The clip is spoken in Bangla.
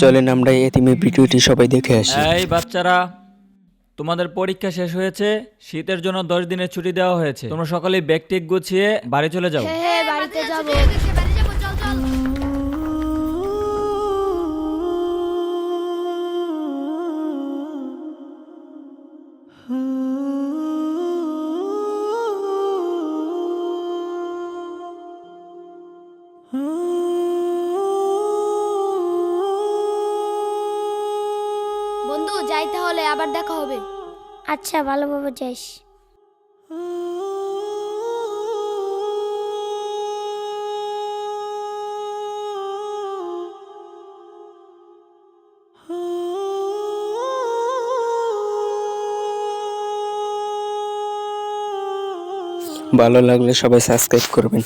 চলেন আমরা এতিমের ভিডিওটি সবাই দেখে আসি। এই বাচ্চারা, তোমাদের পরীক্ষা শেষ হয়েছে, শীতের জন্য 10 দিনের ছুটি দেওয়া হয়েছে। তোমরা সকলেই ব্যাগ টেক গুছিয়ে বাড়ি চলে যাও। হ্যাঁ বাড়িতে যাবো। বন্ধু যাই তাহলে, আবার দেখা হবে। আচ্ছা, ভালোভাবে যাইস। ভালো লাগলে সবাই সাবস্ক্রাইব করবেন।